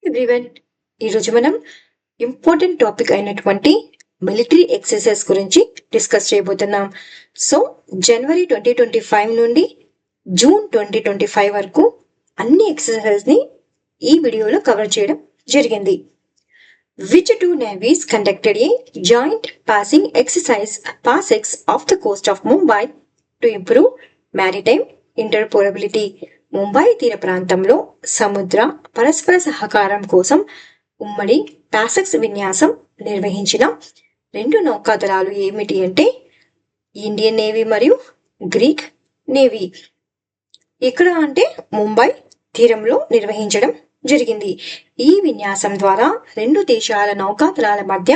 Everyone, ఈరోజు మనం important topic అయినటువంటి మిలిటరీ ఎక్సర్సైజ్ గురించి డిస్కస్ చేయబోతున్నాం. సో జనవరి 2025 నుండి జూన్ 2025 వరకు అన్ని ఎక్సర్సైజ్ ని ఈ వీడియోలో కవర్ చేయడం జరిగింది. Which two navies conducted a joint passing exercise PASEX off the coast of Mumbai to improve maritime interoperability? Mumbai తీర ప్రాంతంలో సముద్ర పరస్పర సహకారం కోసం ఉమ్మడి పాసెక్స్ విన్యాసం నిర్వహించిన రెండు నౌకాదళాలు ఏమిటి అంటే ఇండియన్ నేవీ మరియు గ్రీక్ నేవీ. ఇక్కడ అంటే ముంబై తీరంలో నిర్వహించడం జరిగింది. ఈ విన్యాసం ద్వారా రెండు దేశాల నౌకాదళాల మధ్య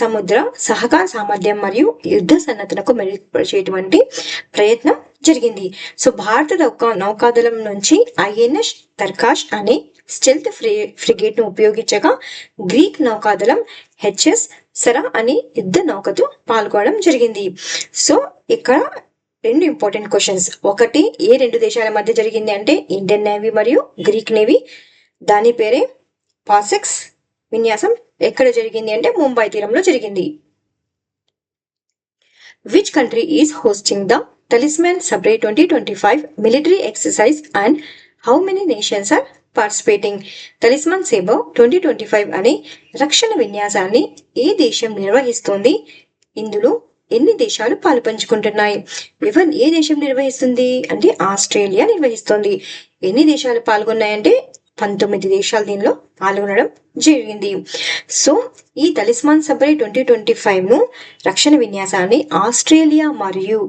సముద్ర సహకార సామర్థ్యం మరియు యుద్ధ సన్నద్ధతకు మెరుగుపరిచేటువంటి ప్రయత్నం జరిగింది. సో భారత నౌకాదళం నుంచి ఐఎన్ఎస్ తర్కాష్ అనే స్టెల్త్ ఫ్రిగేట్ ను ఉపయోగించగా గ్రీక్ నౌకాదళం హెచ్ఎస్ సరా అనే యుద్ధ నౌకతో పాల్గొనడం జరిగింది. సో ఇక్కడ రెండు ఇంపార్టెంట్ క్వశ్చన్స్. ఒకటి, ఏ రెండు దేశాల మధ్య జరిగింది అంటే ఇండియన్ నేవీ మరియు గ్రీక్ నేవీ. దాని పేరే పాసెక్స్ విన్యాసం. ఎక్కడ జరిగింది అంటే ముంబై తీరంలో జరిగింది. Which country is hosting the Talisman Sabre 2025 military exercise and how many nations are participating? Talisman Sabre 2025 అనే రక్షణ విన్యాసాన్ని ఏ దేశం నిర్వహిస్తోంది? ఇందులో ఎన్ని దేశాలు పాలుపంచుకుంటున్నాయి? ఏ దేశం నిర్వహిస్తుంది అంటే ఆస్ట్రేలియా నిర్వహిస్తోంది. ఎన్ని దేశాలు పాల్గొన్నాయంటే 19 దేశాలు దీనిలో పాల్గొనడం జరిగింది. సో ఈ తలిస్మాన్ సబ్రే 2025 ను రక్షణ విన్యాసాన్ని ఆస్ట్రేలియా మరియు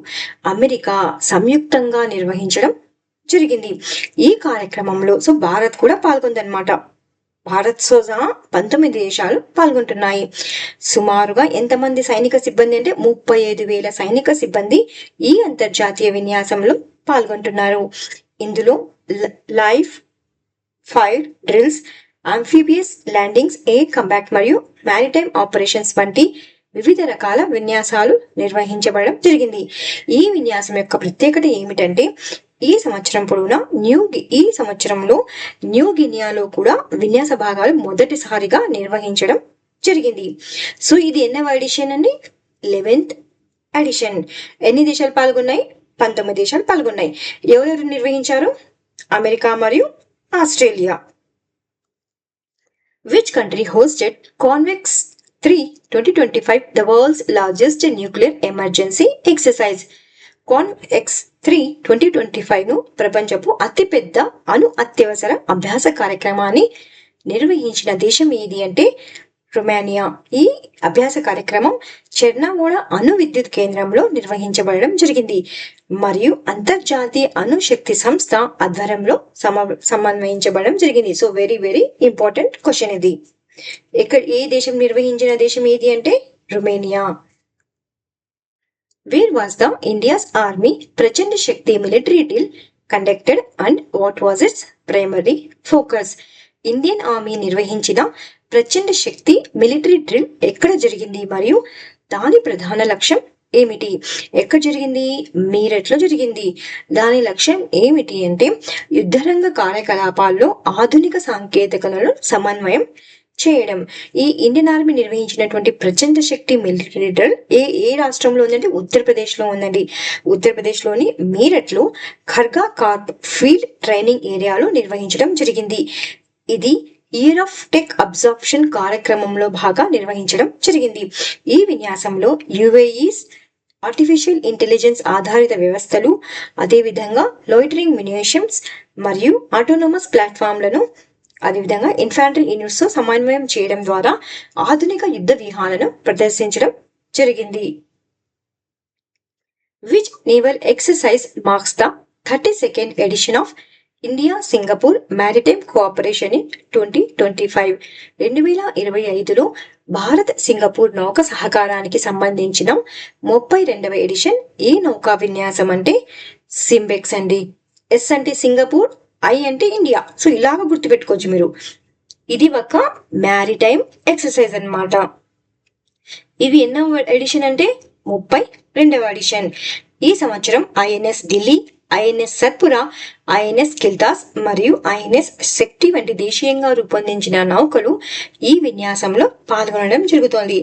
అమెరికా సంయుక్తంగా నిర్వహించడం జరిగింది. ఈ కార్యక్రమంలో సో భారత్ కూడా పాల్గొందన్నమాట. భారత్ సహా 19 దేశాలు పాల్గొంటున్నాయి. సుమారుగా ఎంతమంది సైనిక సిబ్బంది అంటే 35,000 సైనిక సిబ్బంది ఈ అంతర్జాతీయ విన్యాసంలో పాల్గొంటున్నారు. ఇందులో live fire drills, ఆంఫీబియస్ landings, air combat మరియు మ్యారిటైమ్ ఆపరేషన్స్ వంటి వివిధ రకాల విన్యాసాలు నిర్వహించబడడం జరిగింది. ఈ విన్యాసం యొక్క ప్రత్యేకత ఏమిటంటే ఈ సంవత్సరంలో న్యూ గినియాలో కూడా విన్యాస భాగాలు మొదటిసారిగా నిర్వహించడం జరిగింది. సో ఇది ఎన్నవ ఎడిషన్ అండి? 11th edition. ఎన్ని దేశాలు పాల్గొన్నాయి? 19 దేశాలు పాల్గొన్నాయి. ఎవరెవరు నిర్వహించారు? అమెరికా మరియు Australia. Which country hosted Convex 3 2025, the world's largest nuclear emergency exercise? Convex 3 2025 ను ప్రపంచపు అతిపెద్ద అణు అత్యవసర అభ్యాస కార్యక్రమాన్ని నిర్వహించిన దేశం ఏది అంటే రొమానియా. ఈ అభ్యాస కార్యక్రమం చెర్నావోడ అణు విద్యుత్ కేంద్రంలో నిర్వహించబడడం జరిగింది మరియు అంతర్జాతీయ అణు శక్తి సంస్థ ఆధ్వర్యంలో సమన్వయించబడడం జరిగింది. So very very important question ఇది. ఏ దేశం నిర్వహించిన దేశం ఏది అంటే Romania. Where was the India's army Prachand Shakti military drill conducted and what was its primary focus? Indian army నిర్వహించిన ప్రచండ శక్తి మిలిటరీ డ్రిల్ ఎక్కడ జరిగింది మరియు దాని ప్రధాన లక్ష్యం ఏమిటి? ఎక్కడ జరిగింది? మీరట్లో జరిగింది. దాని లక్ష్యం ఏమిటి అంటే యుద్ధరంగ కార్యకలాపాల్లో ఆధునిక సాంకేతికలను సమన్వయం చేయడం. ఈ ఇండియన్ ఆర్మీ నిర్వహించినటువంటి ప్రచండ శక్తి మిలిటరీ డ్రిల్ ఏ రాష్ట్రంలో ఉందంటే ఉత్తరప్రదేశ్ లో ఉందండి. ఉత్తరప్రదేశ్ లోని మీరట్లో ఖర్గా కార్ప్ ఫీల్డ్ ట్రైనింగ్ ఏరియాలో నిర్వహించడం జరిగింది. ఇది ఇయర్ ఆఫ్ టెక్ అబ్జార్ప్షన్ కార్యక్రమంలో భాగంగా నిర్వహించడం జరిగింది. ఈ విన్యాసంలో యుఏఈస్ ఆర్టిఫిషియల్ ఇంటెలిజెన్స్ ఆధారిత వ్యవస్థలు, అదేవిధంగా లాయిటరింగ్ మ్యునిషన్స్ మరియు ఆటోనమస్ ప్లాట్ఫామ్లను, అదేవిధంగా ఇన్ఫాంట్రీ యూనిట్స్ తో సమన్వయం చేయడం ద్వారా ఆధునిక యుద్ధ వ్యూహాలను ప్రదర్శించడం జరిగింది. Which naval exercise marks the 32nd edition of India Singapore maritime cooperation in 2025? 2025లో భారత్ సింగపూర్ నౌక సహకారానికి సంబంధించిన 32వ ఎడిషన్ ఏ నౌకా విన్యాసం అంటే సింబెక్స్ అండి. ఎస్ అంటే సింగపూర్, ఐ అంటే ఇండియా. సో ఇలాగ గుర్తుపెట్టుకోవచ్చు మీరు. ఇది ఒక మ్యారిటైమ్ ఎక్సర్సైజ్ అన్నమాట. ఇది ఎన్నో ఎడిషన్ అంటే 32వ ఎడిషన్. ఈ సంవత్సరం INS Delhi, INS Satpura, INS Kiltan మరియు ఐఎన్ఎస్ శక్తి వంటి దేశీయంగా రూపొందించిన నౌకలు ఈ విన్యాసంలో పాల్గొనడం జరుగుతోంది.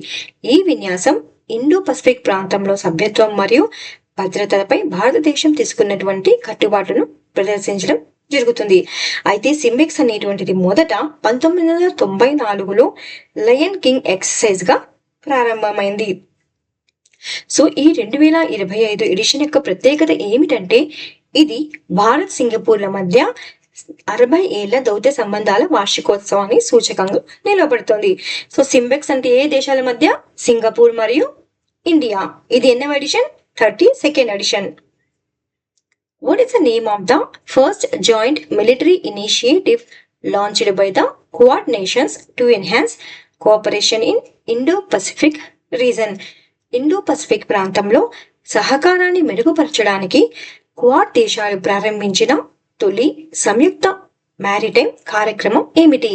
ఈ విన్యాసం ఇండో పసిఫిక్ ప్రాంతంలో సభ్యత్వం మరియు భద్రతలపై భారతదేశం తీసుకున్నటువంటి కట్టుబాట్లను ప్రదర్శించడం జరుగుతుంది. అయితే సింబెక్స్ అనేటువంటిది మొదట 1994లో లయన్ కింగ్ ఎక్సర్సైజ్ గా ప్రారంభమైంది. సో ఈ 2025 ఎడిషన్ యొక్క ప్రత్యేకత ఏమిటంటే ఇది భారత్ సింగపూర్ల మధ్య 60 ఏళ్ల దౌత్య సంబంధాల వార్షికోత్సవాన్ని సూచకంగా నిలబడుతోంది. సో సింబెక్స్ అంటే ఏ దేశాల మధ్య? సింగపూర్ మరియు ఇండియా. ఇది ఎన్నవ edition? 32nd edition. What is the name of the first joint military initiative launched by the Quad nations to enhance cooperation in Indo-Pacific region? Indo-Pacific ప్రాంతంలో సహకారాన్ని మెరుగుపరచడానికి క్వాడ్ దేశాలు ప్రారంభించిన తొలి సంయుక్త మ్యారిటైమ్ కార్యక్రమం ఏమిటి?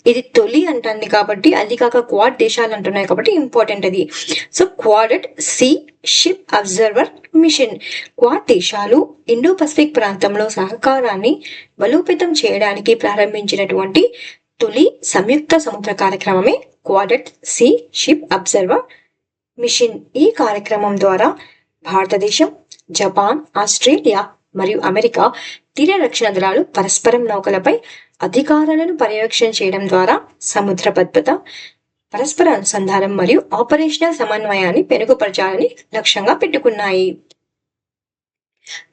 ఇది తొలి అంటుంది కాబట్టి, అది కాక క్వాడ్ దేశాలు అంటున్నాయి కాబట్టి ఇంపార్టెంట్ అది. So Quad at sea ship observer mission. Quad దేశాలు ఇండో పసిఫిక్ ప్రాంతంలో సహకారాన్ని బలోపేతం చేయడానికి ప్రారంభించినటువంటి తొలి సంయుక్త సముద్ర కార్యక్రమమే Quad at sea ship observer mission. ఈ కార్యక్రమం ద్వారా భారతదేశం, జపాన్, ఆస్ట్రేలియా మరియు అమెరికా తీర రక్షణ దళాలు పరస్పరం నౌకలపై అధికారాలను పర్యవేక్షణ చేయడం ద్వారా సముద్ర భద్రత, పరస్పర అనుసంధానం మరియు ఆపరేషనల్ సమన్వయాన్ని మెరుగుపరచాలని లక్ష్యంగా పెట్టుకున్నాయి.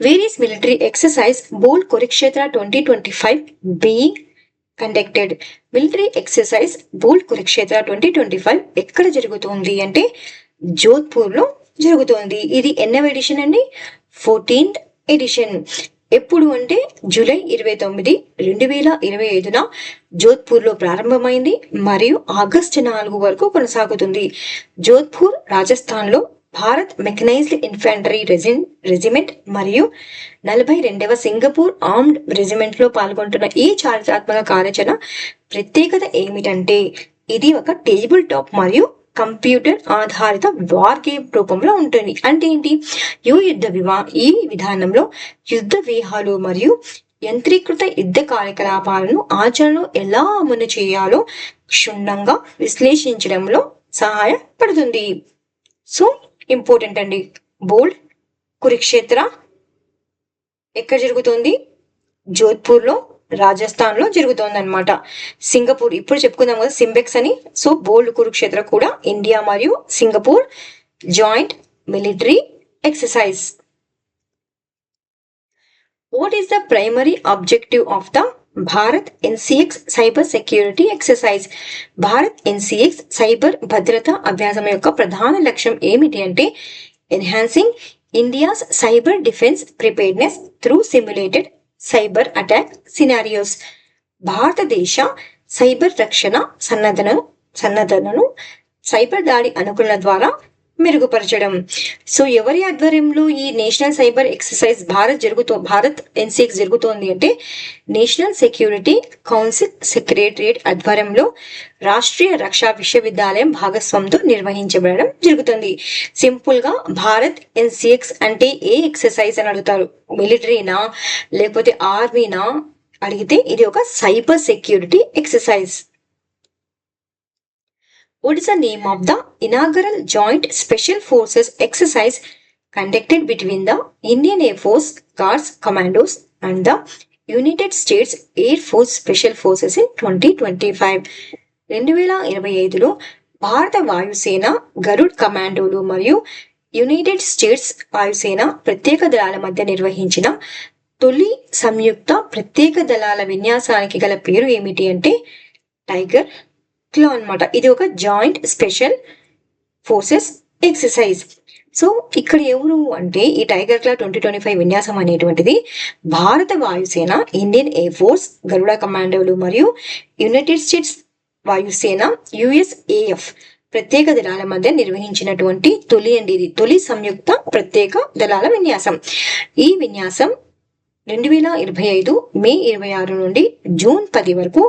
Various military exercise bold Kurukshetra 2025 being conducted. Military exercise bold Kurukshetra 2025 ఎక్కడ జరుగుతుంది అంటే జోధ్పూర్ లో జరుగుతోంది. ఇది ఎన్నవ ఎడిషన్ అండి? 14th edition. ఎప్పుడు అంటే జూలై 29, 2025 జోధ్పూర్ లో ప్రారంభమైంది మరియు ఆగస్టు 4 వరకు కొనసాగుతుంది. జోధ్పూర్ రాజస్థాన్ లో భారత్ మెకనైజ్డ్ ఇన్ఫాంట్రీ రెజిమెంట్ మరియు 42వ సింగపూర్ ఆర్మ్డ్ రెజిమెంట్ లో పాల్గొంటున్న ఈ చారిత్రాత్మక కార్యాచరణ ప్రత్యేకత ఏమిటంటే ఇది ఒక టేబుల్ టాప్ మరియు కంప్యూటర్ ఆధారిత వార్ గేమ్ రూపంలో ఉంటుంది. అంటే ఏంటి? ఈ విధానంలో యుద్ధ వ్యూహాలు మరియు యంత్రీకృత యుద్ధ కార్యకలాపాలను ఆచరణలో ఎలా అమలు చేయాలో క్షుణ్ణంగా విశ్లేషించడంలో సహాయపడుతుంది. సో ఇంపార్టెంట్ అండి. బోల్ కురుక్షేత్ర ఎక్కడ జరుగుతుంది? జోధ్పూర్ లో రాజస్థాన్ లో జరుగుతోంది అనమాట. సింగపూర్ ఇప్పుడు చెప్పుకుందాం కదా సింబెక్స్ అని. సో బోల్డ్ కురుక్షేత్ర కూడా ఇండియా మరియు Singapore joint military exercise. What is the primary objective of the Bharat NCX cyber security exercise? Bharat NCX cyber భద్రతా అభ్యాసం యొక్క ప్రధాన లక్ష్యం ఏమిటి అంటే enhancing India's cyber defence preparedness through simulated cyber attack scenarios. భారతదేశ సైబర్ రక్షణ సన్నద్ధతను సైబర్ దాడి అనుకూలన ద్వారా మెరుగుపరచడం. సో ఎవరి ఆధ్వర్యంలో ఈ నేషనల్ సైబర్ ఎక్సర్సైజ్ భారత్ ఎన్సిఎక్స్ జరుగుతోంది అంటే నేషనల్ సెక్యూరిటీ కౌన్సిల్ సెక్రటరియట్ ఆధ్వర్యంలో రాష్ట్రీయ రక్షా విశ్వవిద్యాలయం భాగస్వామ్యంతో నిర్వహించబడడం జరుగుతుంది. సింపుల్ గా భారత్ ఎన్సిఎక్స్ అంటే ఏ ఎక్సర్సైజ్ అని అడుగుతారు. మిలిటరీనా లేకపోతే ఆర్మీనా అడిగితే ఇది ఒక cyber security exercise. What is the name of the inaugural Joint Special Forces exercise conducted between the Indian Air Force Guards Commandos and the United States Air Force Special Forces in 2025? 2025లో భారత వాయుసేన గరుడ్ కమాండోలు మరియు United states వాయుసేన ప్రత్యేక దళాల మధ్య నిర్వహించిన తొలి సంయుక్త ప్రత్యేక దళాల విన్యాసానికి గల పేరు ఏమిటి అంటే టైగర్ క్లా అన్నమాట. ఇది ఒక joint special forces exercise. So ఇక్కడ ఎవరు అంటే ఈ టైగర్ క్లా 2025 విన్యాసం అనేటువంటిది భారత వాయుసేన, ఇండియన్ ఎయిర్ ఫోర్స్, గరుడ కమాండోలు మరియు యునైటెడ్ స్టేట్స్ వాయుసేన యుఎస్ఏఎఫ్ ప్రత్యేక దళాల మధ్య నిర్వహించినటువంటి తొలి సంయుక్త ప్రత్యేక దళాల విన్యాసం. ఈ విన్యాసం 2025 మే 26 నుండి జూన్ 10 వరకు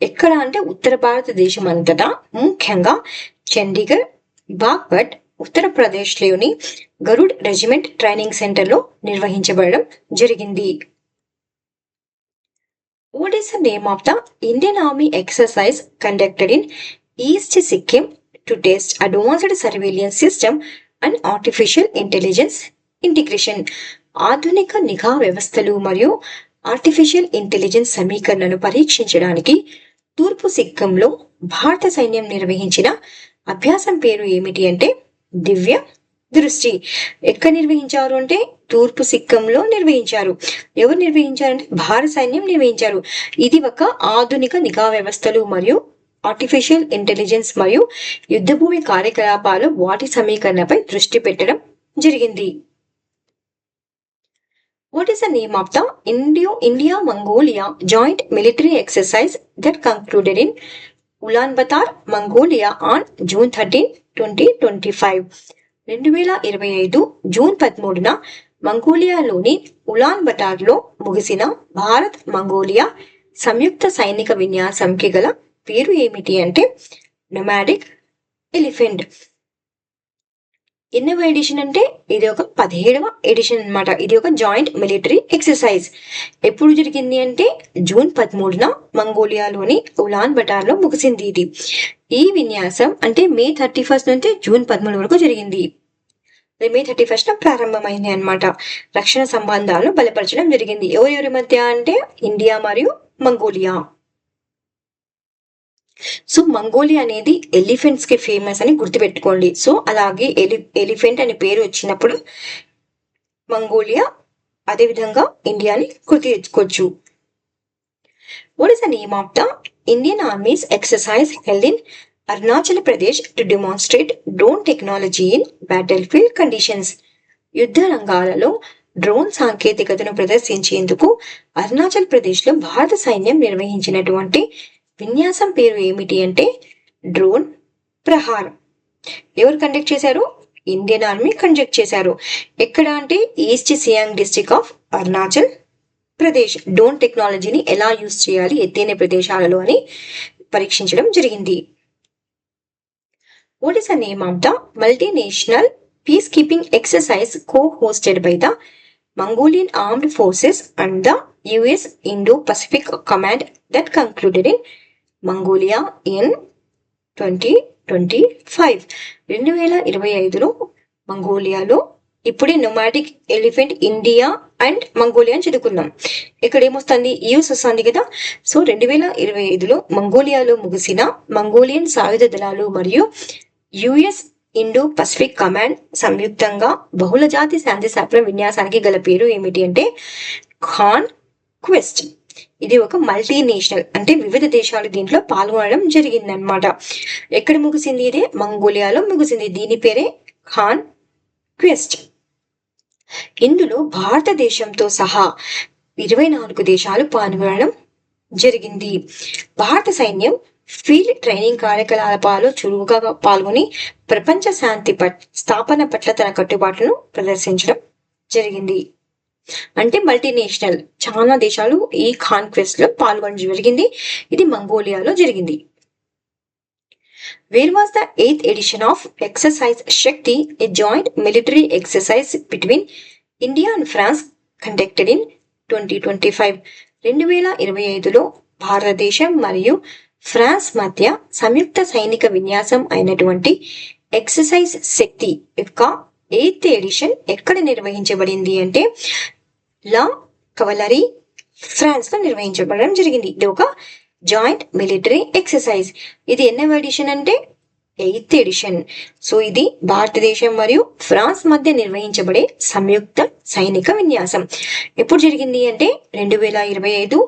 ఎక్కడ అంటే ఉత్తర భారతదేశం అంతటా, ముఖ్యంగా చండీగఢ్, బాగ్పట్, ఉత్తరప్రదేశ్లోని గరుడ్ రెజిమెంట్ ట్రైనింగ్ సెంటర్లో నిర్వహించబడడం జరిగింది. What is the name of the Indian army exercise conducted in east Sikkim to test advanced surveillance system and artificial intelligence integration? ఆధునిక నిఘా వ్యవస్థలు మరియు ఆర్టిఫిషియల్ ఇంటెలిజెన్స్ సమీకరణను పరీక్షించడానికి తూర్పు సిక్కింలో భారత సైన్యం నిర్వహించిన అభ్యాసం పేరు ఏమిటి అంటే దివ్య దృష్టి. ఎక్కడ నిర్వహించారు అంటే తూర్పు సిక్కింలో నిర్వహించారు. ఎవరు నిర్వహించారంటే భారత సైన్యం నిర్వహించారు. ఇది ఒక ఆధునిక నిఘా వ్యవస్థలు మరియు ఆర్టిఫిషియల్ ఇంటెలిజెన్స్ మరియు యుద్ధభూమి కార్యకలాపాలు వాటి సమీకరణపై దృష్టి పెట్టడం జరిగింది. What is the name of the India-Mongolia joint military exercise that concluded in Ulaanbaatar, Mongolia on June 13, 2025? 2025 June 13న మంగోలియాలోని ఉలాన్బటార్లో ముగిసిన భారత్ మంగోలియా సంయుక్త సైనిక విన్యాసంకి గల పేరు ఏమిటి అంటే నొమాడిక్ ఎలిఫెంట్. ఎన్నవ ఎడిషన్ అంటే ఇది ఒక 17వ ఎడిషన్ అన్నమాట. ఇది ఒక జాయింట్ మిలిటరీ ఎక్సర్సైజ్. ఎప్పుడు జరిగింది అంటే జూన్ 13న మంగోలియాలోని ఉలాన్ బటార్లో ముగిసింది. ఇది ఈ విన్యాసం అంటే మే 31 నుంచి జూన్ 13 వరకు జరిగింది. మే 31 ప్రారంభమైంది అన్నమాట. రక్షణ సంబంధాలను బలపరచడం జరిగింది. ఎవరెవరి మధ్య అంటే ఇండియా మరియు మంగోలియా. సో మంగోలియా అనేది ఎలిఫెంట్స్ కి ఫేమస్ అని గుర్తుపెట్టుకోండి. సో అలాగే ఎలిఫెంట్ అనే పేరు వచ్చినప్పుడు మంగోలియా అదే విధంగా ఇండియాని గుర్తు తెచ్చుకోవచ్చు. What is the name of the Indian army's exercise held in Arunachal Pradesh to demonstrate drone technology in battlefield conditions? యుద్ధ రంగాలలో డ్రోన్ సాంకేతికతను ప్రదర్శించేందుకు అరుణాచల్ ప్రదేశ్ లో భారత సైన్యం నిర్వహించినటువంటి విన్యాసం పేరు ఏమిటి అంటే డ్రోన్ ప్రహార్. ఎవరు కండక్ట్ చేశారు? ఇండియన్ ఆర్మీ కండక్ట్ చేశారు. ఎక్కడ అంటే east Siang district of Arunachal Pradesh. Drone టెక్నాలజీని ఎలా యూజ్ చేయాలి ఎత్తైన ప్రదేశాలలో అని పరీక్షించడం జరిగింది. What is the name of the multinational piece keeping exercise co-hosted by the Mongolian Armed Forces and the US Indo-Pacific Command that concluded in Mongolia in 2025? 2025లో మంగోలియాలో ఇప్పుడే nomadic elephant India and Mongolia అని చదువుకున్నాం. ఇక్కడ ఏమొస్తుంది? US వస్తుంది కదా. So 2025లో మంగోలియాలో ముగిసిన Mongolian సాయుధ దళాలు మరియు యుఎస్ ఇండో పసిఫిక్ కమాండ్ సంయుక్తంగా బహుళజాతి శాంతి శాస్త్ర విన్యాసానికి గల పేరు ఏమిటి అంటే ఖాన్ క్వెస్ట్. ఇది ఒక మల్టీనేషనల్ అంటే వివిధ దేశాలు దీంట్లో పాల్గొనడం జరిగిందనమాట. ఎక్కడ ముగిసింది? ఇదే మంగోలియాలో ముగిసింది. దీని పేరే ఖాన్ క్వెస్ట్. ఇందులో భారతదేశంతో సహా 24 దేశాలు పాల్గొనడం జరిగింది. భారత సైన్యం ఫీల్డ్ ట్రైనింగ్ కార్యకలాపాలు చురుకుగా పాల్గొని ప్రపంచ శాంతి స్థాపన పట్ల తన కట్టుబాట్లను ప్రదర్శించడం జరిగింది. అంటే మల్టీనేషనల్ చాలా దేశాలు ఈ కాన్క్వెస్ట్ లో పాల్గొనడం జరిగింది. ఇది మంగోలియాలో జరిగింది. Where was the 8th edition of exercise Shakti, a joint military exercise between India and France conducted in 2025? 2025లో భారతదేశం మరియు ఫ్రాన్స్ మధ్య సంయుక్త సైనిక విన్యాసం అయినటువంటి ఎక్సర్సైజ్ శక్తి యొక్క 8th ఎడిషన్ ఎక్కడ నిర్వహించబడింది అంటే లా కవలరీ ఫ్రాన్స్ లో నిర్వహించబడడం జరిగింది. ఇది ఒక జాయింట్ మిలిటరీ ఎక్సర్సైజ్. ఇది ఎన్నవ ఎడిషన్ అంటే 8th ఎడిషన్. సో ఇది భారతదేశం మరియు ఫ్రాన్స్ మధ్య నిర్వహించబడే సంయుక్త సైనిక విన్యాసం. ఎప్పుడు జరిగింది అంటే 2025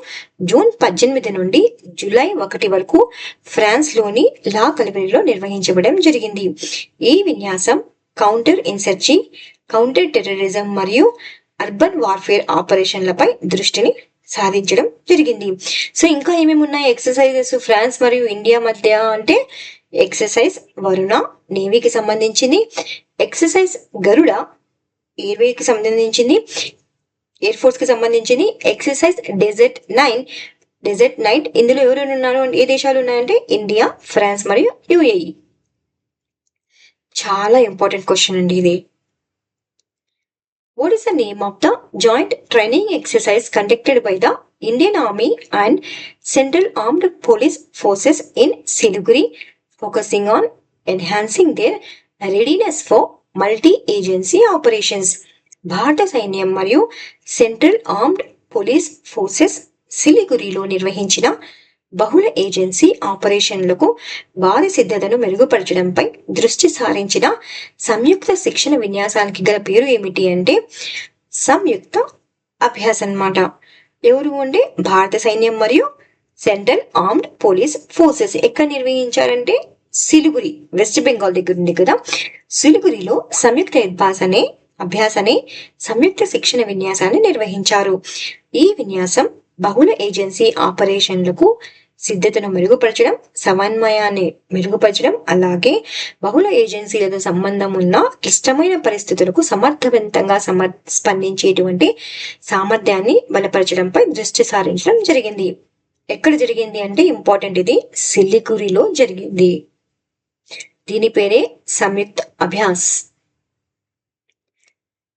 జూన్ 18 నుండి జూలై 1 వరకు ఫ్రాన్స్ లోని లా కలవరీలో నిర్వహించబడడం జరిగింది. ఈ విన్యాసం కౌంటర్ ఇన్సర్జీ, కౌంటర్ టెర్రరిజం మరియు అర్బన్ వార్ఫేర్ ఆపరేషన్లపై దృష్టిని సాధించడం జరిగింది. సో ఇంకా ఏమేమి ఉన్నాయి ఎక్సర్సైజెస్ ఫ్రాన్స్ మరియు ఇండియా మధ్య అంటే ఎక్సర్సైజ్ వరుణ నేవీకి సంబంధించింది, ఎక్సర్సైజ్ గరుడ ఎయిర్వేకి సంబంధించింది, ఎయిర్ ఫోర్స్ కి సంబంధించింది, ఎక్సర్సైజ్ డెజర్ట్ నైట్ ఇందులో ఎవరెవరు ఉన్నారు, ఏ దేశాలు ఉన్నాయంటే ఇండియా, ఫ్రాన్స్ మరియు యుఏఈ. చాలా ఇంపార్టెంట్ క్వశ్చన్ అండి ఇది. What is the name of the joint training exercise conducted by the Indian Army and Central Armed Police Forces in Siliguri, focusing on enhancing their readiness for multi-agency operations? భారత సైన్యం మరియు central armed police forces సిలిగురిలో నిర్వహించిన బహుళ agency ఆపరేషన్లకు వారి సిద్ధతను మెరుగుపరచడంపై దృష్టి సారించిన సంయుక్త శిక్షణ విన్యాసానికి గల పేరు ఏమిటి అంటే సంయుక్త అభ్యాస్ అన్నమాట. ఎవరు అంటే భారత సైన్యం మరియు సెంట్రల్ ఆర్మ్డ్ పోలీస్ ఫోర్సెస్ ఎక్కడ నిర్వహించారంటే సిలిగురి, వెస్ట్ బెంగాల్ దగ్గర ఉంది కదా. సిలిగురిలో సంయుక్త అభ్యాస్ అనే సంయుక్త శిక్షణ విన్యాసాన్ని నిర్వహించారు. ఈ విన్యాసం బహుళ ఏజెన్సీ ఆపరేషన్లకు సిద్ధతను మెరుగుపరచడం, సమన్వయాన్ని మెరుగుపరచడం, అలాగే బహుళ ఏజెన్సీలతో సంబంధం ఉన్న క్లిష్టమైన పరిస్థితులకు సమర్థవంతంగా స్పందించేటువంటి సామర్థ్యాన్ని బలపరచడంపై దృష్టి సారించడం జరిగింది. ఎక్కడ జరిగింది అంటే ఇంపార్టెంట్, ఇది సిలిగురిలో జరిగింది. దీని పేరే సంయుక్త Abhyas.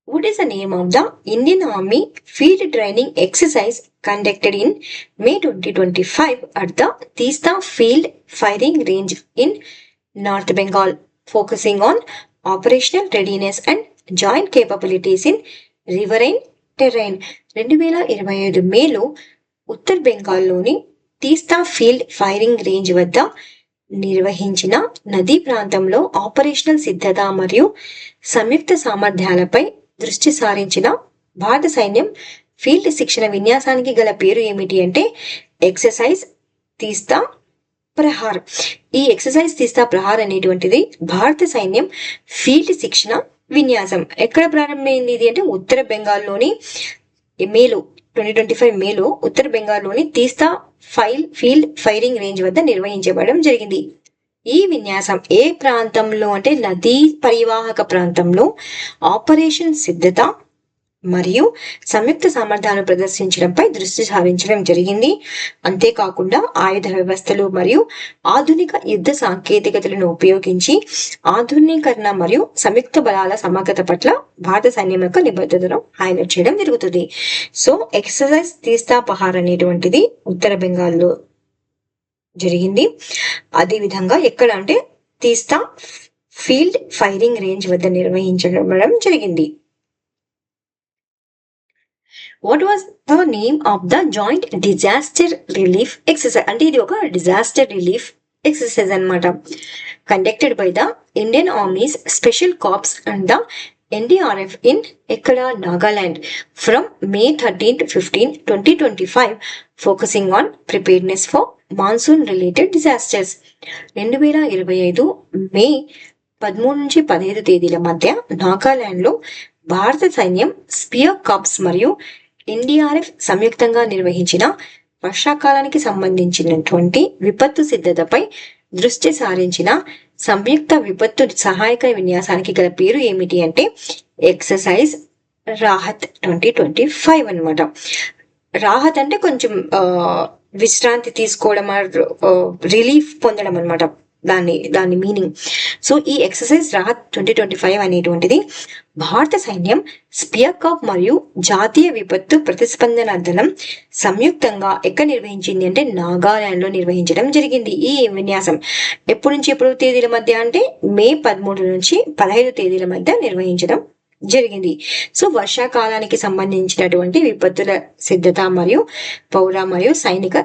What is the name of the Indian Army field training exercise conducted in May 2025 at the Teesta Field Firing Range in North Bengal, focusing on operational readiness and joint capabilities in riverine terrain? 2025 మేలో ఉత్తర్ బెంగాల్లోని తీస్తా field firing range వద్ద నిర్వహించిన నదీ ప్రాంతంలో operational సిద్ధత మరియు సంయుక్త సామర్థ్యాలపై దృష్టి సారించిన భారత సైన్యం ఫీల్డ్ శిక్షణ విన్యాసానికి గల పేరు ఏమిటి అంటే ఎక్సర్సైజ్ తీస్తా ప్రహార్. ఈ ఎక్సర్సైజ్ తీస్తా ప్రహార్ అనేటువంటిది భారత సైన్యం ఫీల్డ్ శిక్షణ విన్యాసం. ఎక్కడ ప్రారంభమైంది ఇది అంటే ఉత్తర బెంగాల్లోని మేలో 2025 మేలో ఉత్తర బెంగాల్లోని తీస్తా ఫీల్డ్ ఫైరింగ్ రేంజ్ వద్ద నిర్వహించబడడం జరిగింది. ఈ విన్యాసం ఏ ప్రాంతంలో అంటే నదీ పరివాహక ప్రాంతంలో ఆపరేషన్ సిద్ధత మరియు సంయుక్త సామర్థ్యాలను ప్రదర్శించడంపై దృష్టి సారించడం జరిగింది. అంతేకాకుండా ఆయుధ వ్యవస్థలు మరియు ఆధునిక యుద్ధ సాంకేతికతలను ఉపయోగించి ఆధునీకరణ మరియు సంయుక్త బలాల సమగ్రత పట్ల భారత సైన్యం యొక్క నిబద్ధతను హైలైట్ చేయడం జరుగుతుంది. సో ఎక్సర్సైజ్ తీస్తా పహార్ అనేటువంటిది ఉత్తర బెంగాల్లో జరిగింది. అదే విధంగా ఎక్కడ అంటే తీస్తా ఫీల్డ్ ఫైరింగ్ రేంజ్ వద్ద నిర్వహించడం జరిగింది. What was the name of the joint disaster relief exercise? అంటే ఇది ఒక డిజాస్టర్ రిలీఫ్ ఎక్సర్సైజ్ అన్నమాట. Conducted by the Indian army's special corps and the NDRF in ఎక్కడ Nagaland from May 13 to 15, 2025, focusing on preparedness for monsoon related disasters. 2025 May 13 నుంచి 15 తేదీల మధ్య నాగాలాండ్ లో భారత సైన్యం స్పియర్ కార్ప్స్ మరియు NDRF సంయుక్తంగా నిర్వహించిన వర్షాకాలానికి సంబంధించినటువంటి విపత్తు సిద్ధతపై దృష్టి సారించిన సంయుక్త విపత్తు సహాయక విన్యాసానికి గల పేరు ఏమిటి అంటే ఎక్సర్సైజ్ రాహత్ 2025 అన్నమాట. రాహత్ అంటే కొంచెం విశ్రాంతి తీసుకోవడం, రిలీఫ్ పొందడం అనమాట దాని మీనింగ్. సో ఈ ఎక్సర్సైజ్ రాహత్ 2025 అనేటువంటిది భారత సైన్యం స్పియర్ కార్ప్ మరియు జాతీయ విపత్తు ప్రతిస్పందన దళం సంయుక్తంగా ఎక్కడ నిర్వహించింది అంటే నాగాలాండ్ లో నిర్వహించడం జరిగింది. ఈ విన్యాసం ఎప్పటి నుంచి ఎప్పుడు తేదీల మధ్య అంటే మే 13 నుంచి 15 తేదీల మధ్య నిర్వహించడం జరిగింది. సో వర్షాకాలానికి సంబంధించినటువంటి విపత్తుల సిద్ధత మరియు పౌర మరియు సైనిక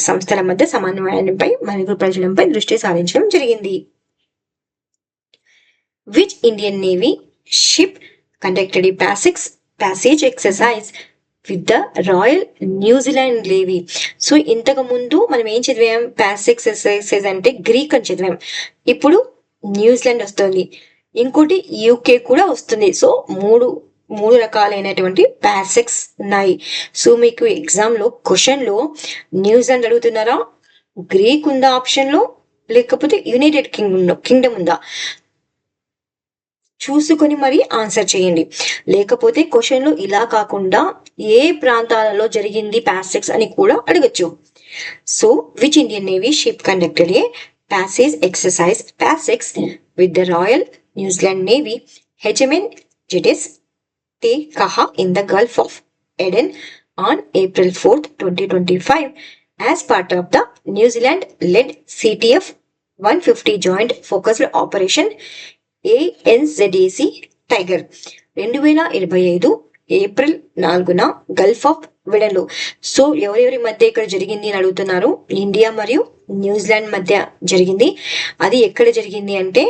సంస్థల మధ్య సమన్వయంపై మెరుగుపరచడంపై దృష్టి సారించడం జరిగింది. Which Indian navy ship conducted a passage exercise with the royal New Zealand navy? So ఇంతకు ముందు మనం ఏం చదివాం? ప్యాసేజ్ ఎక్సర్సైజ్ అంటే గ్రీక్ అని చదివాం. ఇప్పుడు న్యూజిలాండ్ వస్తుంది, ఇంకోటి యూకే కూడా వస్తుంది. సో మూడు రకాలైనటువంటి ప్యాసెక్స్ ఉన్నాయి. సో మీకు ఎగ్జామ్ లో క్వశ్చన్ లో న్యూజిలాండ్ అడుగుతున్నారా, గ్రీక్ ఉందా ఆప్షన్ లో, లేకపోతే యునైటెడ్ కింగ్డమ్ ఉందా చూసుకొని మరి ఆన్సర్ చేయండి. లేకపోతే క్వశ్చన్ లో ఇలా కాకుండా ఏ ప్రాంతాలలో జరిగింది ప్యాసెక్స్ అని కూడా అడగచ్చు. So which Indian navy ship conducted a passage exercise ప్యాసెక్స్ with the royal New Zealand navy HMN Jettis Te Kaha in the Gulf of Aden on April 4th, 2025 as part of the New Zealand-led CTF 150 Joint Focused Operation ANZAC Tiger 2025 April 4న Gulf of విడన్లో. So ఎవరెవరి మధ్య ఇక్కడ జరిగింది అని అడుగుతున్నారు. India మరియు New Zealand మధ్య జరిగింది. అది ఎక్కడ జరిగింది అంటే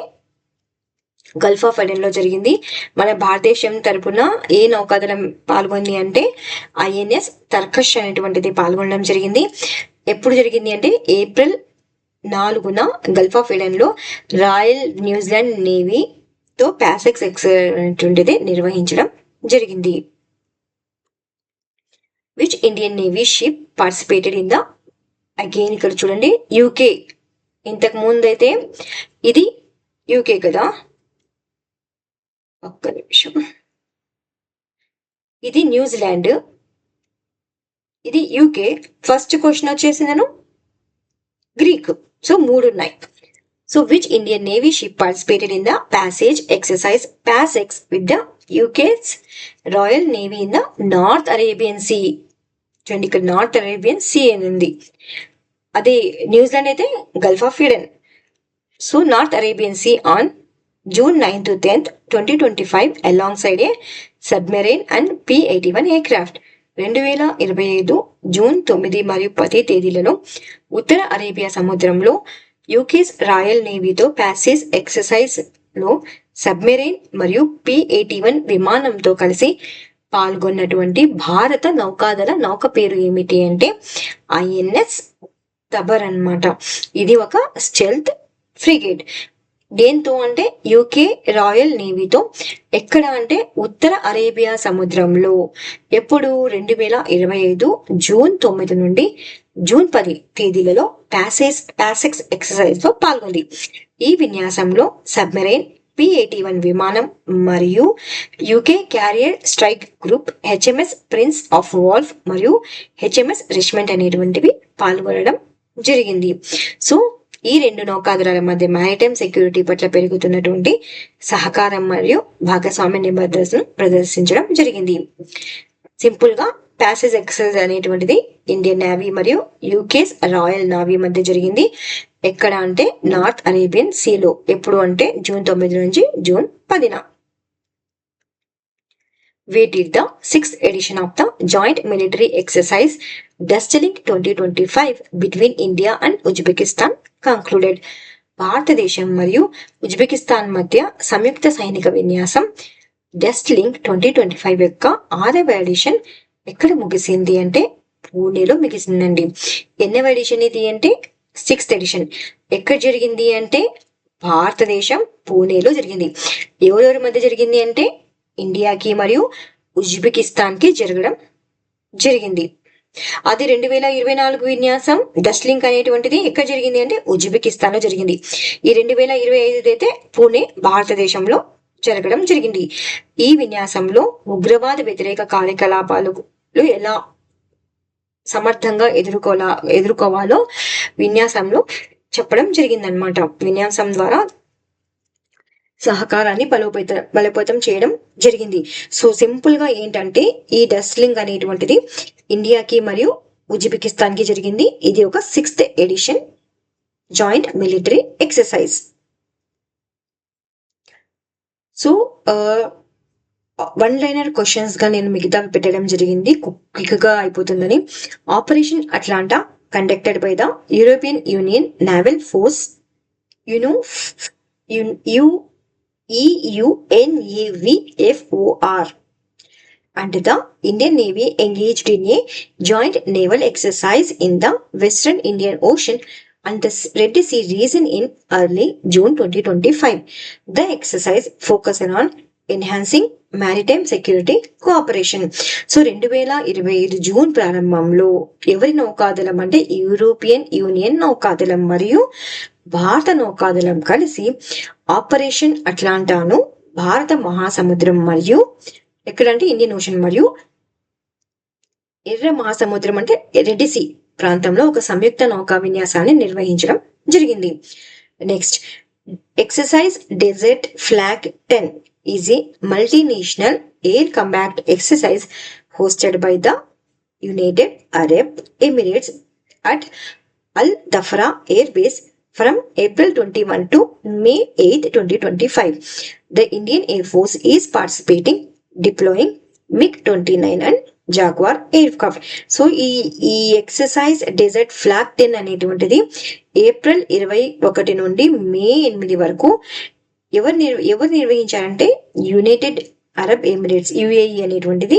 గల్ఫ్ ఆఫ్ అడెన్ లో జరిగింది. మన భారతదేశం తరపున ఏ నౌకాదళం పాల్గొంది అంటే ఐఎన్ఎస్ తర్కష్ అనేటువంటిది పాల్గొనడం జరిగింది. ఎప్పుడు జరిగింది అంటే ఏప్రిల్ 4న గల్ఫ్ ఆఫ్ ఎడెన్ లో రాయల్ న్యూజిలాండ్ నేవీతో ప్యాసెక్స్ అనేటువంటిది నిర్వహించడం జరిగింది. Which Indian navy ship participated in the, again ఇక్కడ చూడండి యూకే. ఇంతకు ముందు అయితే ఇది యూకే కదా, ఒక్క నిమిషం, ఇది న్యూజిలాండ్, ఇది యూకే. ఫస్ట్ క్వశ్చన్ వచ్చేసి నేను గ్రీక్. సో 3 ఉన్నాయి. So which Indian navy ship participated in the passage exercise PASEX with the UK's Royal Navy in the north Arabian Sea. చూడండి ఇక్కడ నార్త్ అరేబియన్ సీ అని ఉంది. అదే న్యూజిలాండ్ అయితే Gulf of Eden. So north Arabian Sea on June 9th to 10th, 2025 alongside a submarine and P-81 aircraft. 2025 June 9 మరియు 10 తేదీలలో ఉత్తర Arabia సముద్రంలో UK's royal నేవీతో passage exercise లో సబ్మెరైన్ మరియు P-81 విమానంతో కలిసి పాల్గొన్నటువంటి భారత నౌకాదళ నౌక పేరు ఏమిటి అంటే ఐఎన్ఎస్ తబర్ అన్నమాట. ఇది ఒక స్టెల్త్ ఫ్రిగేట్. దేంతో అంటే యూకే రాయల్ నేవీతో. ఎక్కడ అంటే ఉత్తర అరేబియా సముద్రంలో. ఎప్పుడు 2025 జూన్ 9 నుండి జూన్ 10 తేదీలలో ప్యాసెక్స్ ఎక్సర్సైజ్ లో పాల్గొంది. ఈ విన్యాసంలో సబ్మెరైన్ P-81 విమానం మరియు UK carrier strike group HMS prince of wolf మరియు HMS రిచ్మండ్ అనేటువంటివి పాల్గొనడం జరిగింది. సో ఈ 2 నౌకాదళాల మధ్య మ్యారిటైమ్ సెక్యూరిటీ పట్ల పెరుగుతున్నటువంటి సహకారం మరియు భాగస్వామ్య నిబద్ధతను ప్రదర్శించడం జరిగింది. సింపుల్ గా ప్యాసేజ్ ఎక్సర్సైజ్ అనేటువంటిది ఇండియన్ నేవీ మరియు యూకేస్ రాయల్ నేవీ మధ్య జరిగింది. ఎక్కడ అంటే నార్త్ అరేబియన్ సీలో. ఎప్పుడు అంటే జూన్ 9 నుంచి June 10. We did the 6th edition of the joint military exercise Dustlink 2025 between India and Uzbekistan concluded. భారతదేశం మరియు ఉజ్బెకిస్తాన్ మధ్య సంయుక్త సైనిక విన్యాసం డస్ట్లింక్ 2025 యొక్క 6వ ఎడిషన్ ఎక్కడ ముగిసింది అంటే పూణేలో ముగిసిందండి. ఎన్నవ ఎడిషన్ ఇది అంటే 6th ఎడిషన్. ఎక్కడ జరిగింది అంటే భారతదేశం పూణేలో జరిగింది. ఎవరెవరి మధ్య జరిగింది అంటే ఇండియాకి మరియు ఉజ్బెకిస్తాన్ కి జరగడం జరిగింది. అది 2024 విన్యాసం డస్ట్లింక్ అనేటువంటిది ఎక్కడ జరిగింది అంటే ఉజ్బెకిస్తాన్ లో జరిగింది. ఈ 2025 అయితే పూణే భారతదేశంలో జరగడం జరిగింది. ఈ విన్యాసంలో ఉగ్రవాద వ్యతిరేక కార్యకలాపాలు ఎలా సమర్థంగా ఎదుర్కోవాలో విన్యాసంలో చెప్పడం జరిగిందనమాట. విన్యాసం ద్వారా సహకారాన్ని బలోపేతం చేయడం జరిగింది. సో సింపుల్ గా ఏంటంటే ఈ డస్ట్లింక్ అనేటువంటిది ఇండియాకి మరియు ఉజ్బెకిస్తాన్ కి జరిగింది. ఇది ఒక 6th edition joint military exercise. So 1-liner questions గా నేను మిగతా పెట్టడం జరిగింది, క్విక్ గా అయిపోతుందని. Operation Atlanta conducted by the European Union naval force EUNAVFOR and the Indian Navy engaged in a joint naval exercise in the Western Indian Ocean and the Red Sea region in early June 2025. The exercise focused on enhancing maritime security cooperation. So 2025 June ప్రారంభంలో ఎవరి నౌకాదళం అంటే European union నౌకాదళం మరియు భారత నౌకాదళం కలిసి operation అట్లాంటాను భారత మహాసముద్రం మరియు ఎక్కడంటే ఇండియన్ ఓషన్ మరియు ఎర్ర మహాసముద్రం అంటే రెడ్ సీ ప్రాంతంలో ఒక సంయుక్త నౌకా విన్యాసాన్ని నిర్వహించడం జరిగింది. Next exercise desert flag 10. is a multinational air combat exercise hosted by the United Arab Emirates at Al Dhafra Air Base from April 21 to May 8, 2025. The Indian Air Force is participating, deploying MiG-29 and jaguar air craft. So ఈ exercise desert flag 10 అనేటువంటిది April 21 నుండి మే 8 వరకు ఎవరు నిర్వహించారంటే United Arab Emirates UAE అనేటువంటిది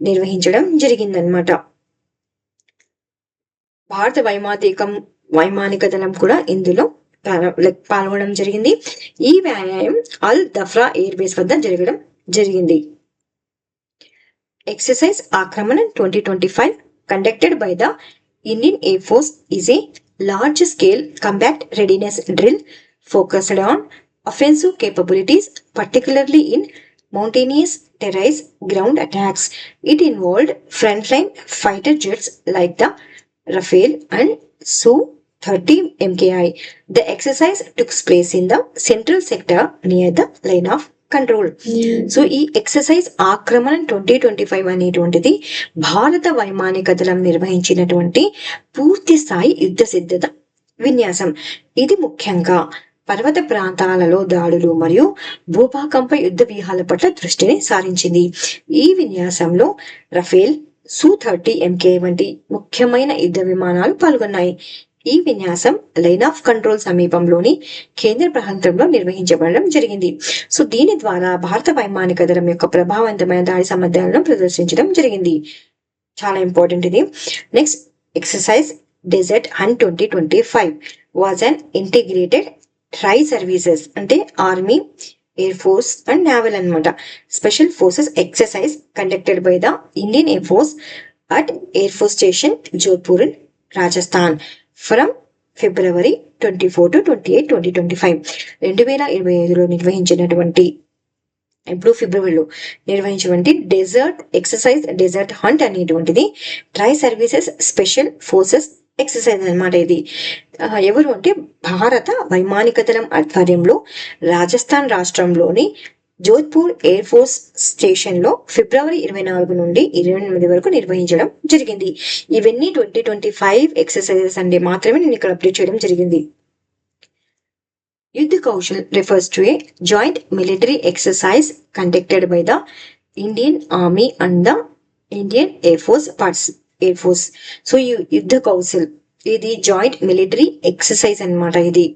నిర్వహించడం జరిగిందనమాట. భారత వైమానిక దళం కూడా ఇందులో పాల్గొనడం జరిగింది. ఈ వ్యాయామం అల్ దఫ్రా ఎయిర్ బేస్ వద్ద జరగడం జరిగింది. Exercise Akramanan 2025 conducted by the Indian Air Force is a large-scale combat readiness drill focused on offensive capabilities, particularly in mountainous terrain ground attacks. It involved frontline fighter jets like the Rafale and Su-30 MKI. The exercise took place in the central sector near the line of control. So ఈ exercise ఆక్రమణ 2025 అనేటువంటిది భారత వైమానిక దళం నిర్వహించినటువంటి పూర్తి స్థాయి యుద్ధ సిద్ధత విన్యాసం. ఇది ముఖ్యంగా పర్వత ప్రాంతాలలో దాడులు మరియు భూభాగంపై యుద్ధ వ్యూహాల పట్ల దృష్టిని సారించింది. ఈ విన్యాసంలో రఫేల్, Su-30 MK వంటి ముఖ్యమైన యుద్ధ విమానాలు పాల్గొన్నాయి. ఈ విన్యాసం లైన్ ఆఫ్ కంట్రోల్ సమీపంలోని కేంద్ర ప్రాంతంలో నిర్వహించబడడం జరిగింది. సో దీని ద్వారా భారత వైమానిక దళం యొక్క ప్రభావవంతమైన దాడి సామర్థ్యాలను ప్రదర్శించడం జరిగింది. చాలా ఇంపార్టెంట్ ఇది. Next exercise desert hunt 2025 was an integrated tri services అంటే army, air force and naval అనమాట. Special forces exercise conducted by the Indian air force at air force station Jodhpur in Rajasthan from February 24 to 28, 2025. 2025లో నిర్వహించినటువంటి ఫిబ్రవరిలో నిర్వహించినటువంటి desert exercise desert hunt అనేటువంటిది tri services special forces exercise అనమాట. ఇది ఎవరు అంటే భారత వైమానిక దళం ఆధ్వర్యంలో రాజస్థాన్ రాష్ట్రంలోని జోధ్పూర్ ఎయిర్ ఫోర్స్ స్టేషన్ లో February 24 నుండి 28 వరకు నిర్వహించడం జరిగింది. ఇవన్నీ 2025 ఎక్సర్సైజెస్ అంటే మాత్రమే నేను ఇక్కడ అప్డేట్ చేయడం జరిగింది. యుద్ధ Kaushal refers to a joint military exercise conducted by the Indian Army and the Indian Air Force. So యుద్ధ కౌశల్ ఇది జాయింట్ మిలిటరీ ఎక్సర్సైజ్ అన్నమాట. ఇది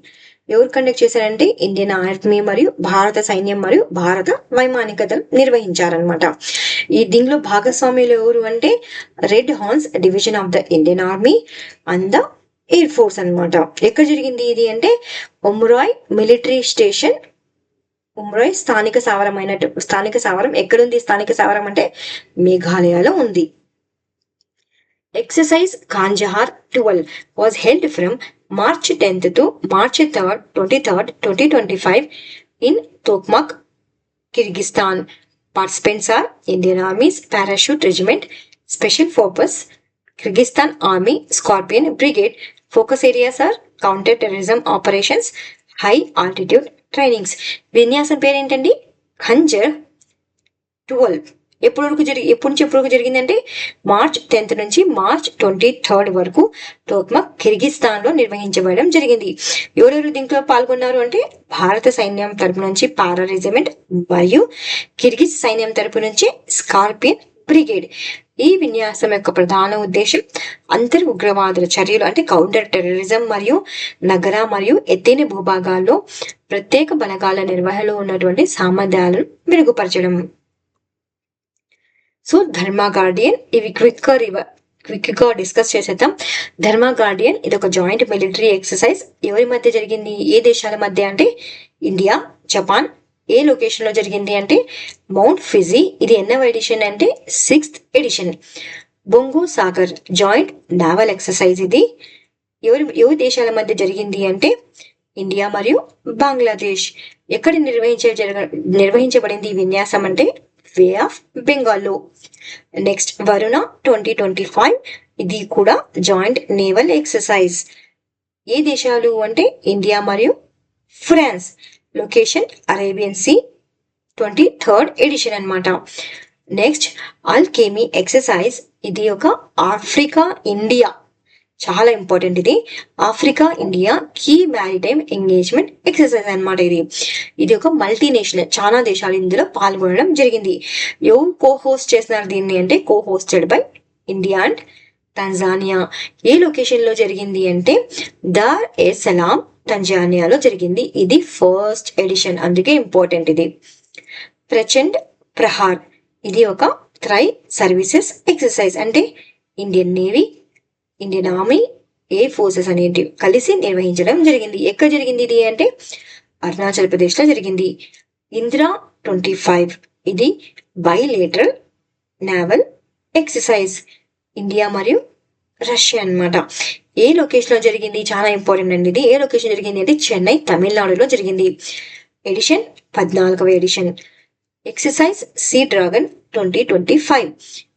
ఎవరు కండక్ట్ చేశారంటే ఇండియన్ ఆర్మీ మరియు భారత సైన్యం మరియు భారత వైమానిక దళం నిర్వహించారనమాట. ఈ దీనిలో భాగస్వామ్యులు ఎవరు అంటే red horns division of the Indian army and the air force అనమాట. ఎక్కడ జరిగింది ఇది అంటే ఉమ్రాయ్ మిలిటరీ స్టేషన్. ఉమ్రాయ్ స్థానిక సావరం ఎక్కడుంది? స్థానిక సావరం అంటే మేఘాలయలో ఉంది. Exercise Kandahar 12 was held from March 10th to March 23rd, 2025 in Tokmak, Kyrgyzstan. Participants are Indian Army's Parachute Regiment, Special Forces, Kyrgyzstan Army Scorpion Brigade. Focus areas are counter-terrorism operations, high altitude trainings. విన్యాసం పేరేంటండి? ఖంజర్ 12. ఎప్పటి నుంచి ఎప్పుడు జరిగిందంటే March 10th నుంచి March 23rd వరకు టోక్మక్ కిర్గిస్తాన్ లో నిర్వహించబడడం జరిగింది. ఎవరెవరు దీంట్లో పాల్గొన్నారు అంటే భారత సైన్యం తరపు నుంచి పారా రెజిమెంట్ మరియు కిర్గిజ్ సైన్యం తరపు నుంచి స్కార్పియన్ బ్రిగేడ్. ఈ విన్యాసం యొక్క ప్రధాన ఉద్దేశం అంతర్ ఉగ్రవాదుల చర్యలు అంటే కౌంటర్ టెర్రరిజం మరియు నగర మరియు ఎత్తైన భూభాగాల్లో ప్రత్యేక బలగాల నిర్వహణలో ఉన్నటువంటి సామర్థ్యాలను మెరుగుపరచడం. సో ధర్మా గార్డియన్ ఇవి క్విక్ గా డిస్కస్ చేసేద్దాం. ధర్మా గార్డియన్ ఇది ఒక జాయింట్ మిలిటరీ ఎక్సర్సైజ్. ఎవరి మధ్య జరిగింది? ఏ దేశాల మధ్య అంటే ఇండియా, జపాన్. ఏ లొకేషన్ లో జరిగింది అంటే మౌంట్ ఫిజీ. ఇది ఎన్నవ ఎడిషన్ అంటే 6th ఎడిషన్. బొంగు సాగర్ జాయింట్ నావల్ ఎక్సర్సైజ్. ఇది ఎవరి దేశాల మధ్య జరిగింది అంటే ఇండియా మరియు బంగ్లాదేశ్. ఎక్కడ నిర్వహించబడింది ఈ విన్యాసం అంటే వే ఆఫ్ బెంగాల్లో. నెక్స్ట్ వరుణ 2025 ఇది కూడా జాయింట్ నేవల్ ఎక్సర్సైజ్. ఏ దేశాలు అంటే ఇండియా మరియు France. Location Arabian Sea. 23rd edition అన్నమాట. నెక్స్ట్ అల్కెమీ ఎక్సర్సైజ్, ఇది ఒక ఆఫ్రికా ఇండియా, చాలా ఇంపార్టెంట్ ఇది, Africa India key maritime engagement exercise అన్నమాట. ఇది ఒక మల్టీనేషనల్, చాలా దేశాలు ఇందులో పాల్గొనడం జరిగింది. ఎవరు కో హోస్ట్ చేస్తున్నారు దీన్ని అంటే co hosted by India and Tanzania. ఏ లొకేషన్ లో జరిగింది అంటే దార్ ఎ సలాం, టాంజానియాలో జరిగింది. ఇది ఫస్ట్ ఎడిషన్, అందుకే ఇంపార్టెంట్ ఇది. ప్రచండ్ ప్రహార్, ఇది ఒక త్రై సర్వీసెస్ ఎక్సర్సైజ్, అంటే Indian navy, Indian army, air forces అనేటివి కలిసి నిర్వహించడం జరిగింది. ఎక్కడ జరిగింది ఇది అంటే అరుణాచల్ ప్రదేశ్ లో జరిగింది. ఇందిరా 25, ఇది బైలేటరల్ నావల్ ఎక్సర్సైజ్, ఇండియా మరియు రష్యా అన్నమాట. ఏ లొకేషన్ లో జరిగింది, చాలా ఇంపార్టెంట్ అండి ఇది. ఏ లొకేషన్ జరిగింది అంటే చెన్నై, తమిళనాడులో జరిగింది. ఎడిషన్ 14వ ఎడిషన్. ఎక్సర్సైజ్ సీ డ్రాగన్ 2025,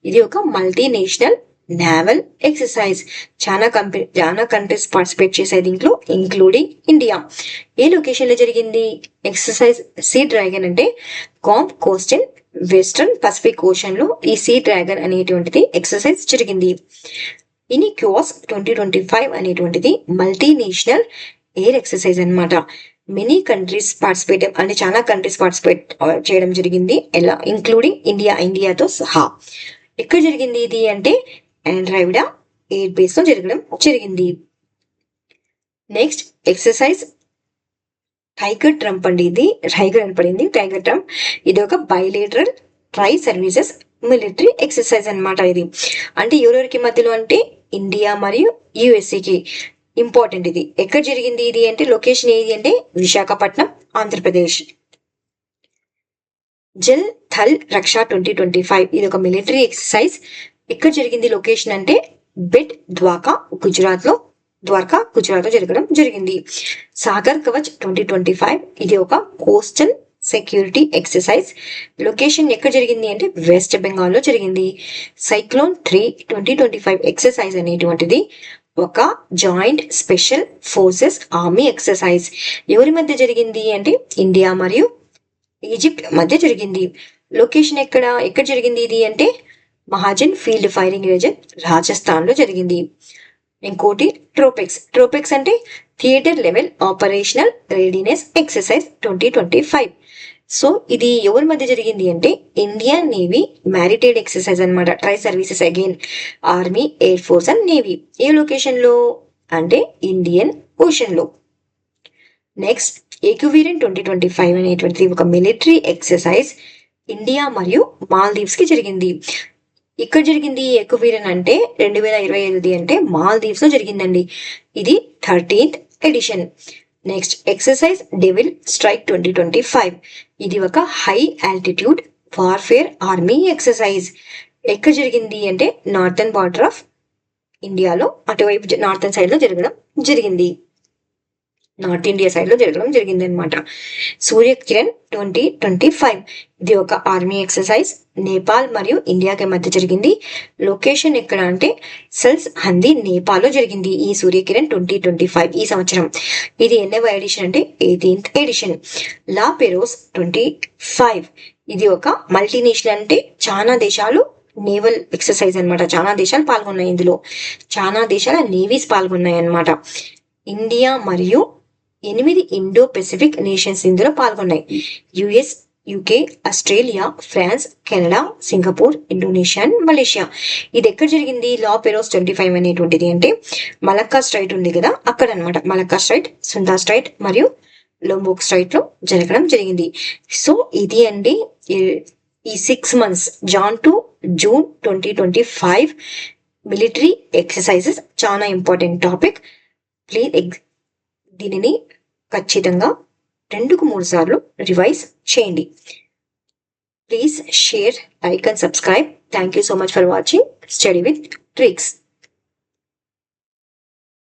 ఇది ఒక మల్టీనేషనల్ నావల్ ఎక్సర్సైజ్. చాలా కంట్రీస్ పార్టిసిపేట్ చేశాయి దీంట్లో, ఇంక్లూడింగ్ ఇండియా. ఏ లొకేషన్ లో జరిగింది ఎక్సర్సైజ్ సీ డ్రాగన్ అంటే కాంప్ కోస్టల్ వెస్ట్రన్ పసిఫిక్ ఓషన్ లో ఈ సీ డ్రాగన్ అనేటువంటిది ఎక్సర్సైజ్ జరిగింది. ఇనిక్వాస్ 2025 అనేటువంటిది మల్టీనేషనల్ ఎయిర్ ఎక్సర్సైజ్ అన్నమాట. మెనీ కంట్రీస్ పార్టిసిపేట్, అంటే చాలా కంట్రీస్ పార్టిసిపేట్ చేయడం జరిగింది, ఎలా ఇంక్లూడింగ్ ఇండియాతో సహా. ఎక్కడ జరిగింది ఇది అంటే ఆండ్రాయిడా ఎయిర్ బేస్ లో జరగడం జరిగింది. నెక్స్ట్ ఎక్సర్సైజ్ టైగర్ ట్రంప్ అండి, ఇది టైగర్ అని పడింది, టైగర్ ట్రంప్. ఇది ఒక bilateral try services military exercise అన్నమాట. ఇది అంటే ఎవరెవరికి మధ్యలో అంటే ఇండియా మరియు యుఎస్ఏకి ఇంపార్టెంట్. ఇది ఎక్కడ జరిగింది ఇది అంటే లొకేషన్ ఏది అంటే విశాఖపట్నం, ఆంధ్రప్రదేశ్. జల్ థల్ రక్షా 2025, ఇది ఒక మిలిటరీ ఎక్సర్సైజ్. ఎక్కడ జరిగింది లొకేషన్ అంటే బెట్ ద్వారకా గుజరాత్ లో జరగడం జరిగింది. సాగర్ కవచ్ 2025, ఇది ఒక కోస్టల్ సెక్యూరిటీ ఎక్సర్సైజ్. లొకేషన్ ఎక్కడ జరిగింది అంటే వెస్ట్ బెంగాల్ లో జరిగింది. సైక్లోన్ 3 2025 ఎక్సర్సైజ్ అనేటువంటిది ఒక joint special forces army exercise. ఎవరి మధ్య జరిగింది అంటే ఇండియా మరియు ఈజిప్ట్ మధ్య జరిగింది. లొకేషన్ ఎక్కడ జరిగింది ఇది అంటే Mahajan field firing reason, Rajasthan లో జరిగింది. ఇంకోటి ట్రోపెక్స్ అంటే theatre level operational readiness exercise 2025. So ఇది ఎవరి మధ్య జరిగింది అంటే ఇండియన్ నేవీ మ్యారిటైడ్ ఎక్సర్సైజ్ అన్నమాట. Try services again army, air force and navy. A location లో అంటే ఇండియన్ ఓషన్ లో. నెక్స్ట్ ఎక్విరెంట్ 2025 అనేటువంటిది ఒక మిలిటరీ ఎక్సర్సైజ్ ఇండియా మరియు మాల్దీవ్స్ కి జరిగింది. ఇక్కడ జరిగింది ఎక్విరెన్ అంటే 2025 అంటే మాల్దీవ్స్ లో జరిగిందండి. ఇది 13th edition. Next exercise devil strike 2025, ఇది ఒక high altitude warfare army exercise. ఎక్కడ జరిగింది అంటే నార్థన్ బార్డర్ ఆఫ్ ఇండియాలో, అటువైపు నార్థన్ సైడ్ లో జరగడం జరిగింది, నార్త్ ఇండియా సైడ్ లో జరగడం జరిగింది అనమాట. సూర్య కిరణ్ 2025, ఇది ఒక ఆర్మీ ఎక్సర్సైజ్ నేపాల్ మరియు ఇండియాకి మధ్య జరిగింది. లొకేషన్ ఎక్కడ అంటే సెల్స్ హంది, నేపాల్ లో జరిగింది ఈ సూర్య కిరణ్ 2025 ఈ సంవత్సరం. ఇది ఎన్నవ ఎడిషన్ అంటే 18th ఎడిషన్. లా పెరోస్ 25, ఇది ఒక మల్టీనేషనల్ అంటే చాలా దేశాలు నేవల్ ఎక్సర్సైజ్ అన్నమాట. చాలా దేశాలు పాల్గొన్నాయి ఇందులో, చాలా దేశాల నేవీస్ పాల్గొన్నాయి అన్నమాట. ఇండియా మరియు 8 ఇండో పెసిఫిక్ నేషన్స్ ఇందులో పాల్గొన్నాయి. US, UK, Australia, France, Canada, Singapore, Indonesia, Malaysia. ఇది ఎక్కడ జరిగింది లా పెరోస్ 25 అనేటువంటిది అంటే మలక్కా స్ట్రైట్ ఉంది కదా అక్కడ అనమాట. మలక్కా స్ట్రైట్, సుందా స్ట్రైట్ మరియు లోంబోక్ స్ట్రైట్ లో జరగడం జరిగింది. సో ఇది అండి ఈ 6 months Jan to June 2025 military exercises. చాలా ఇంపార్టెంట్ టాపిక్. ప్లీజ్ దీనిని ఖచ్చితంగా 2-3 సార్లు రివైజ్ చేయండి. Please share, like and subscribe. Thank you so much for watching study with tricks.